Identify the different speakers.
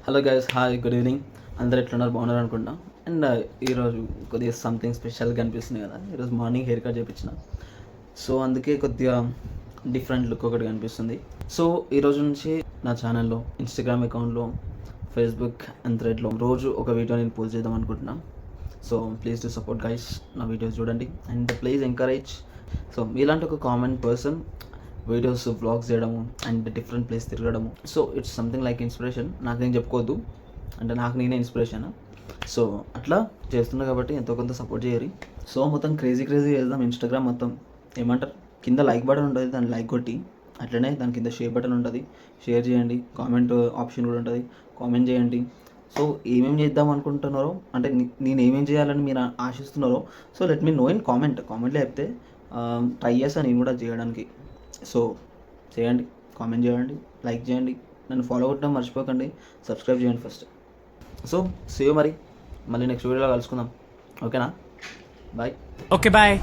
Speaker 1: Hello guys, hi, good evening. అందరు ఎట్లున్నారు, బాగున్నారు అనుకుంటా. అండ్ ఈరోజు కొద్దిగా సంథింగ్ స్పెషల్గా అనిపిస్తుంది కదా. ఈరోజు మార్నింగ్ హెయిర్ కట్ చేయించిన, సో అందుకే కొద్దిగా డిఫరెంట్ లుక్ ఒకటి కనిపిస్తుంది. సో ఈరోజు నుంచి నా ఛానల్లో, ఇన్స్టాగ్రామ్ అకౌంట్లో, ఫేస్బుక్ అండ్ థ్రెడ్లో రోజు ఒక వీడియో నేను పోస్ట్ చేద్దాం అనుకుంటున్నాను. So please to support guys, నా వీడియోస్ చూడండి అండ్ ప్లీజ్ ఎంకరేజ్. సో మీలాంటి ఒక కామన్ పర్సన్ వీడియోస్, వ్లాగ్స్ చేయడము అండ్ డిఫరెంట్ ప్లేస్ తిరగడము, so it's something like inspiration. నాకు నేను చెప్పుకోవద్దు, అంటే నాకు నేనే ఇన్స్పిరేషన్. సో అట్లా చేస్తున్నా కాబట్టి ఎంతో కొంత సపోర్ట్ చేయరు. సో మొత్తం క్రేజీ చేద్దాం. ఇన్స్టాగ్రామ్ మొత్తం ఏమంటారు, కింద లైక్ బటన్ ఉంటుంది, దాన్ని లైక్ కొట్టి అట్లనే దాని కింద షేర్ బటన్ ఉంటుంది, షేర్ చేయండి. కామెంట్ ఆప్షన్ కూడా ఉంటుంది, కామెంట్ చేయండి. సో ఏమేమి చేద్దాం అనుకుంటున్నారో, అంటే నేను ఏమేం చేయాలని మీరు ఆశిస్తున్నారో, so let me know in కామెంట్లో చెప్తే ట్రై చేస్తాను నేను కూడా చేయడానికి. సో చేయండి, కామెంట్ చేయండి, లైక్ చేయండి, నన్ను ఫాలో కొట్టడం మర్చిపోకండి, సబ్స్క్రైబ్ చేయండి ఫస్ట్. సో సీ యూ, మరి మళ్ళీ నెక్స్ట్ వీడియోలో కలుసుకుందాం, ఓకేనా? బాయ్.
Speaker 2: Okay bye.